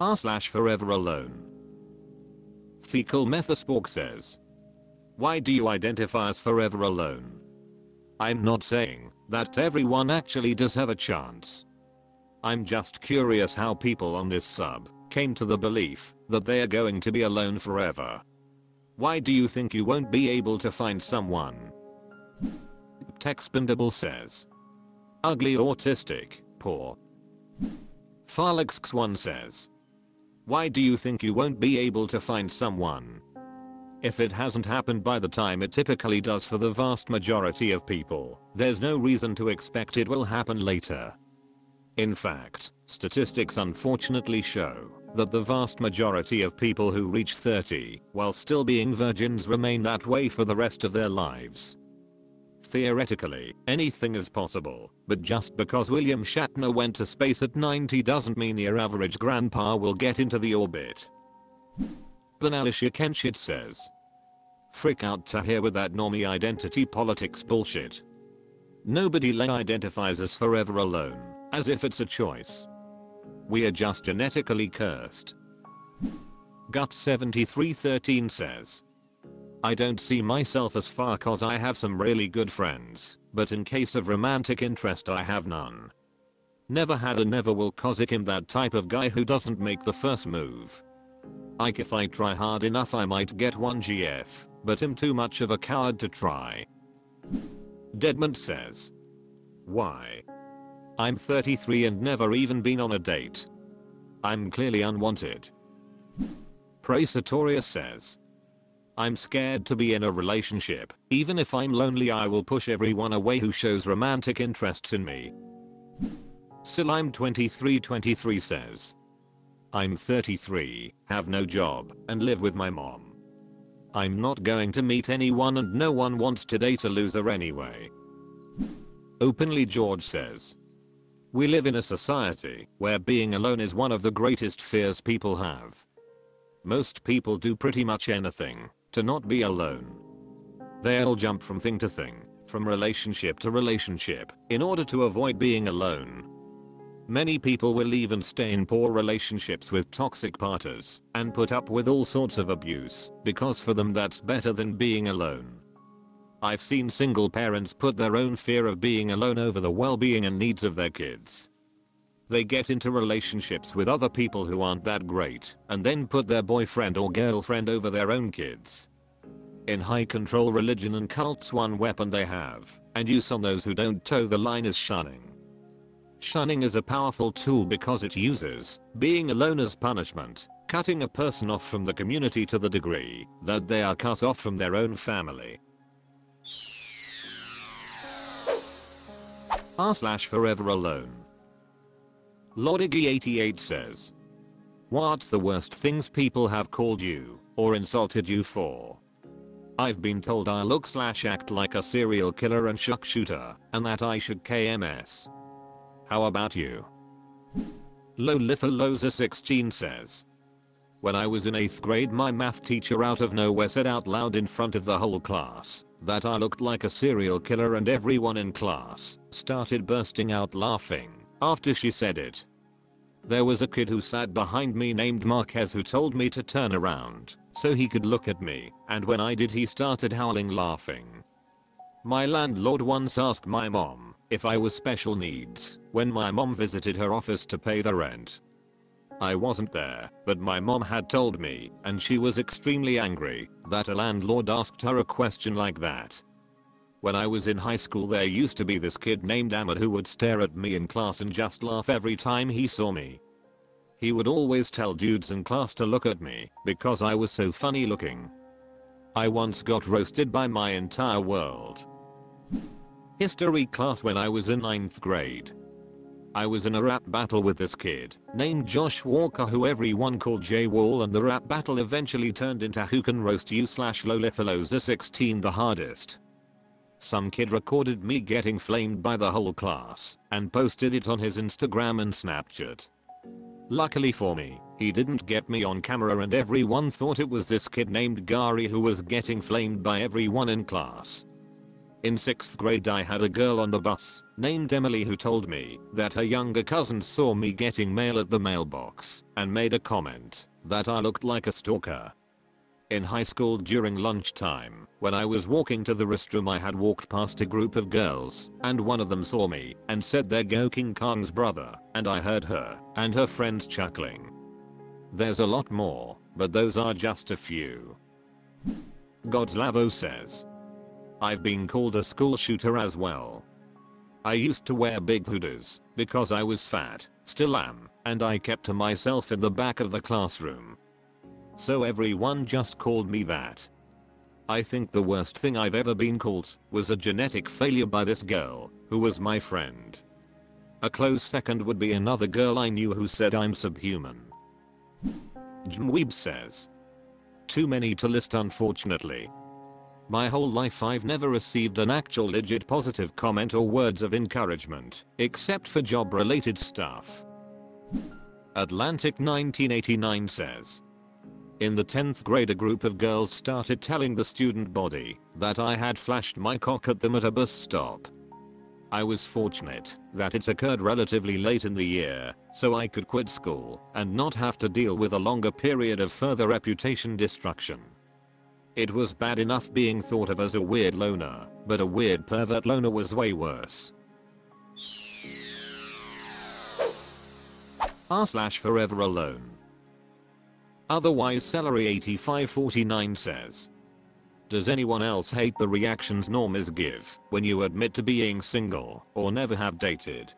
r/ForeverAlone. Fecal Methaspork says, why do you identify as forever alone? I'm not saying that everyone actually does have a chance. I'm just curious how people on this sub came to the belief that they are going to be alone forever. Why do you think you won't be able to find someone? Texpendable says, ugly, autistic, poor. Farlix1 says, why do you think you won't be able to find someone? If it hasn't happened by the time it typically does for the vast majority of people, there's no reason to expect it will happen later. In fact, statistics unfortunately show that the vast majority of people who reach 30 while still being virgins remain that way for the rest of their lives. Theoretically, anything is possible, but just because William Shatner went to space at 90 doesn't mean your average grandpa will get into the orbit. Banalisha Kenshit says, frick out to here with that normie identity politics bullshit. Nobody identifies as forever alone, as if it's a choice. We are just genetically cursed. Gut7313 says, I don't see myself as far cause I have some really good friends, but in case of romantic interest I have none. Never had and never will cause I'm that type of guy who doesn't make the first move. If I try hard enough I might get one GF, but I'm too much of a coward to try. Deadmond says, why? I'm 33 and never even been on a date. I'm clearly unwanted. Praesatorius says, I'm scared to be in a relationship. Even if I'm lonely I will push everyone away who shows romantic interests in me. Silime2323 says, I'm 33, have no job, and live with my mom. I'm not going to meet anyone and no one wants to date a loser anyway. Openly George says, we live in a society where being alone is one of the greatest fears people have. Most people do pretty much anything to not be alone. They'll jump from thing to thing, from relationship to relationship, in order to avoid being alone. Many people will even stay in poor relationships with toxic partners and put up with all sorts of abuse because for them that's better than being alone. I've seen single parents put their own fear of being alone over the well-being and needs of their kids. They get into relationships with other people who aren't that great and then put their boyfriend or girlfriend over their own kids. In high control religion and cults, one weapon they have and use on those who don't toe the line is shunning. Shunning is a powerful tool because it uses being alone as punishment, cutting a person off from the community to the degree that they are cut off from their own family. r/ForeverAlone. Lordiggy88 says, what's the worst things people have called you or insulted you for? I've been told I look/act like a serial killer and shuck shooter, and that I should KMS. How about you? Lolifaloza16 says, when I was in 8th grade my math teacher out of nowhere said out loud in front of the whole class that I looked like a serial killer and everyone in class started bursting out laughing after she said it. There was a kid who sat behind me named Marquez who told me to turn around so he could look at me, and when I did he started howling laughing. My landlord once asked my mom if I was special needs when my mom visited her office to pay the rent. I wasn't there, but my mom had told me, and she was extremely angry that a landlord asked her a question like that. When I was in high school there used to be this kid named Ahmed who would stare at me in class and just laugh every time he saw me. He would always tell dudes in class to look at me because I was so funny looking. I once got roasted by my entire world. History class when I was in 9th grade. I was in a rap battle with this kid named Josh Walker who everyone called J Wall, and the rap battle eventually turned into who can roast you/Lolifaloza16 the hardest. Some kid recorded me getting flamed by the whole class and posted it on his Instagram and Snapchat. Luckily for me, he didn't get me on camera and everyone thought it was this kid named Gary who was getting flamed by everyone in class. In 6th grade I had a girl on the bus named Emily who told me that her younger cousins saw me getting mail at the mailbox and made a comment that I looked like a stalker. In high school during lunchtime, when I was walking to the restroom I had walked past a group of girls and one of them saw me and said there go King Kong's brother, and I heard her and her friends chuckling. There's a lot more, but those are just a few. Godslavo says, I've been called a school shooter as well. I used to wear big hoodies because I was fat, still am, and I kept to myself in the back of the classroom. So everyone just called me that. I think the worst thing I've ever been called was a genetic failure by this girl, who was my friend. A close second would be another girl I knew who said I'm subhuman. Jmweeb says, too many to list unfortunately. My whole life I've never received an actual legit positive comment or words of encouragement, except for job related stuff. Atlantic 1989 says, in the 10th grade a group of girls started telling the student body that I had flashed my cock at them at a bus stop. I was fortunate that it occurred relatively late in the year, so I could quit school and not have to deal with a longer period of further reputation destruction. It was bad enough being thought of as a weird loner, but a weird pervert loner was way worse. r/ForeverAlone. Otherwise Celery 8549 says, does anyone else hate the reactions normies give when you admit to being single or never have dated?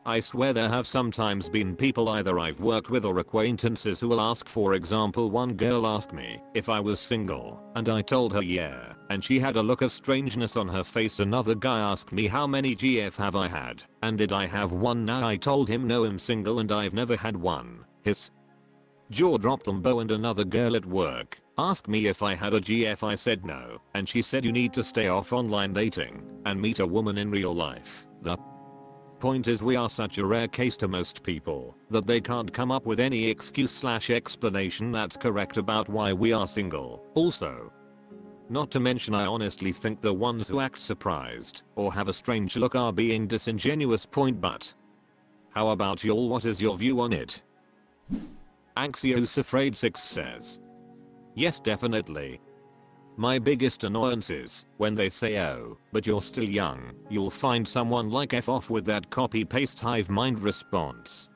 I swear there have sometimes been people either I've worked with or acquaintances who will ask, for example, one girl asked me if I was single and I told her yeah, and she had a look of strangeness on her face. Another guy asked me how many GF have I had and did I have one now. I told him no, I'm single and I've never had one. His jaw dropped. And another girl at work asked me if I had a GF. I said no, and she said you need to stay off online dating and meet a woman in real life. The point is we are such a rare case to most people that they can't come up with any excuse/explanation that's correct about why we are single. Also, not to mention I honestly think the ones who act surprised or have a strange look are being disingenuous. But how about y'all? What is your view on it? Anxious-Afraid6 says, yes, definitely. My biggest annoyance is when they say oh, but you're still young. You'll find someone like F off with that copy-paste hive mind response.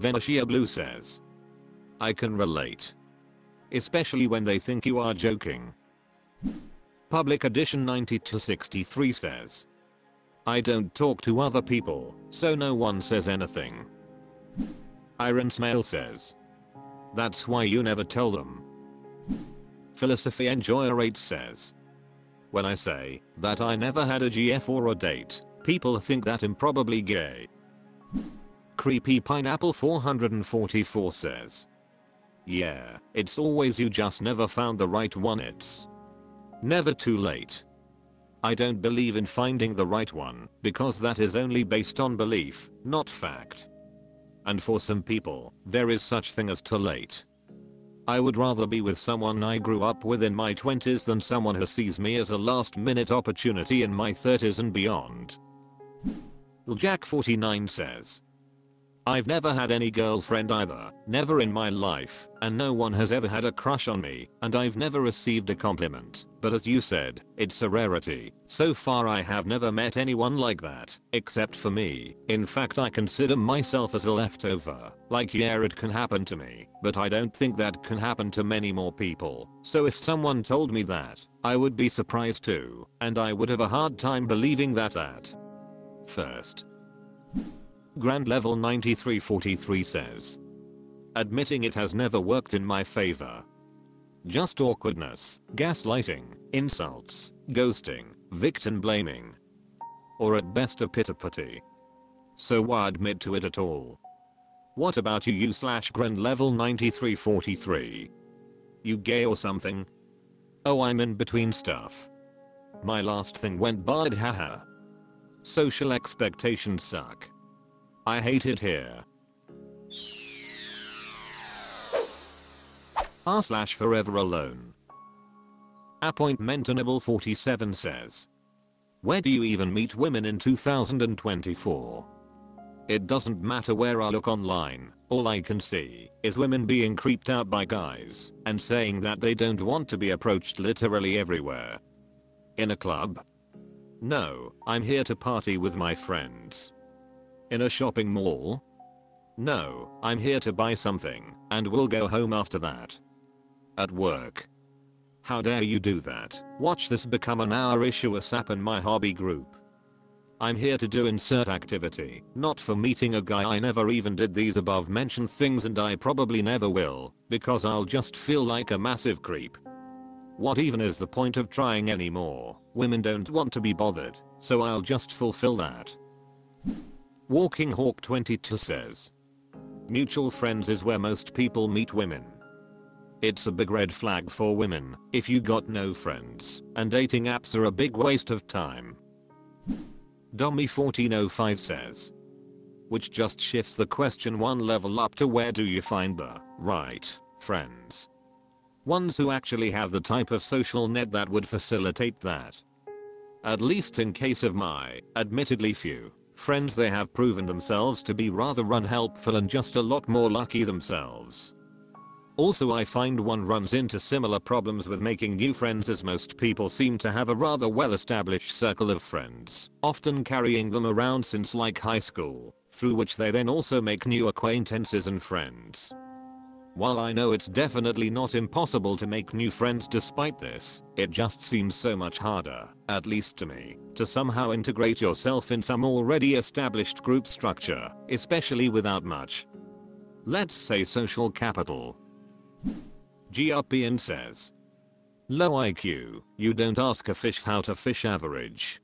Venashia Blue says, I can relate. Especially when they think you are joking. Public Edition 90-63 says, I don't talk to other people, so no one says anything. Iron Smale says, that's why you never tell them. Philosophy Enjoyer 8 says, when I say that I never had a GF or a date, people think that I'm probably gay. Creepy Pineapple 444 says, yeah, it's always you just never found the right one. It's never too late. I don't believe in finding the right one because that is only based on belief, not fact. And for some people, there is such thing as too late. I would rather be with someone I grew up with in my 20s than someone who sees me as a last minute opportunity in my 30s and beyond. Jack49 says, I've never had any girlfriend either, never in my life, and no one has ever had a crush on me, and I've never received a compliment, but as you said, it's a rarity. So far I have never met anyone like that, except for me. In fact I consider myself as a leftover. Like yeah, it can happen to me, but I don't think that can happen to many more people. So if someone told me that, I would be surprised too, and I would have a hard time believing that at first. Grand Level 9343 says, admitting it has never worked in my favor. Just awkwardness, gaslighting, insults, ghosting, victim blaming. Or at best a pity. So why admit to it at all? What about you/Grand Level 9343? You gay or something? Oh, I'm in between stuff. My last thing went bad, haha. Social expectations suck. I hate it here. r/ForeverAlone. Appointmentenable47 says, where do you even meet women in 2024? It doesn't matter where I look online, all I can see is women being creeped out by guys and saying that they don't want to be approached literally everywhere. In a club? No, I'm here to party with my friends. In a shopping mall? No, I'm here to buy something and we'll go home after that. At work? How dare you do that? Watch this become an hour issue ASAP in my hobby group. I'm here to do insert activity, not for meeting a guy. I never even did these above mentioned things and I probably never will, because I'll just feel like a massive creep. What even is the point of trying anymore? Women don't want to be bothered, so I'll just fulfill that. Walking Hawk 22 says, mutual friends is where most people meet women. It's a big red flag for women if you got no friends, and dating apps are a big waste of time. Dommy1405 says, which just shifts the question one level up to where do you find the right friends? Ones who actually have the type of social net that would facilitate that. At least in case of my, admittedly few, friends, they have proven themselves to be rather unhelpful and just a lot more lucky themselves. Also, I find one runs into similar problems with making new friends, as most people seem to have a rather well-established circle of friends, often carrying them around since like high school, through which they then also make new acquaintances and friends. While I know it's definitely not impossible to make new friends despite this, it just seems so much harder, at least to me, to somehow integrate yourself in some already established group structure, especially without much, let's say, social capital. GRPN says, low IQ, you don't ask a fish how to fish. Average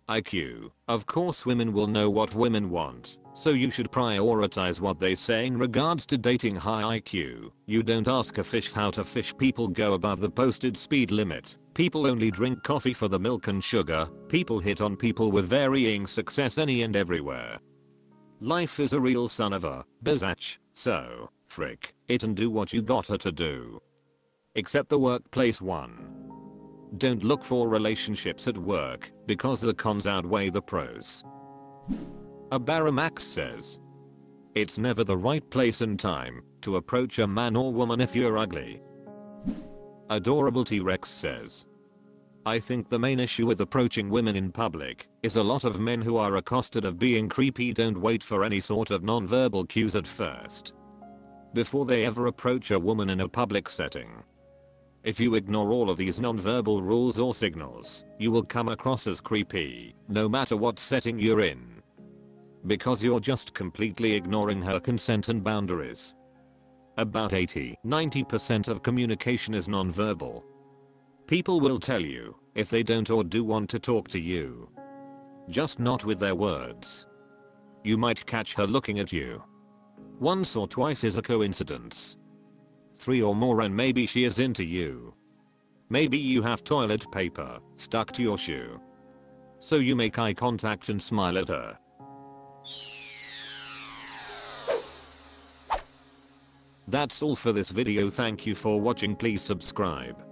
IQ, of course women will know what women want, so you should prioritize what they say in regards to dating. High IQ, you don't ask a fish how to fish. People go above the posted speed limit, people only drink coffee for the milk and sugar, people hit on people with varying success any and everywhere. Life is a real son of a biatch, so frick it and do what you gotta to do. Except the workplace one. Don't look for relationships at work, because the cons outweigh the pros. Abaramax says, it's never the right place and time to approach a man or woman if you're ugly. Adorable T-Rex says, I think the main issue with approaching women in public is a lot of men who are accosted of being creepy don't wait for any sort of non-verbal cues at first, before they ever approach a woman in a public setting. If you ignore all of these non-verbal rules or signals, you will come across as creepy, no matter what setting you're in. Because you're just completely ignoring her consent and boundaries. About 80-90% of communication is non-verbal. People will tell you if they don't or do want to talk to you. Just not with their words. You might catch her looking at you. Once or twice is a coincidence. 3 or more and maybe she is into you. Maybe you have toilet paper stuck to your shoe, so you make eye contact and smile at her. That's all for this video. Thank you for watching. Please subscribe.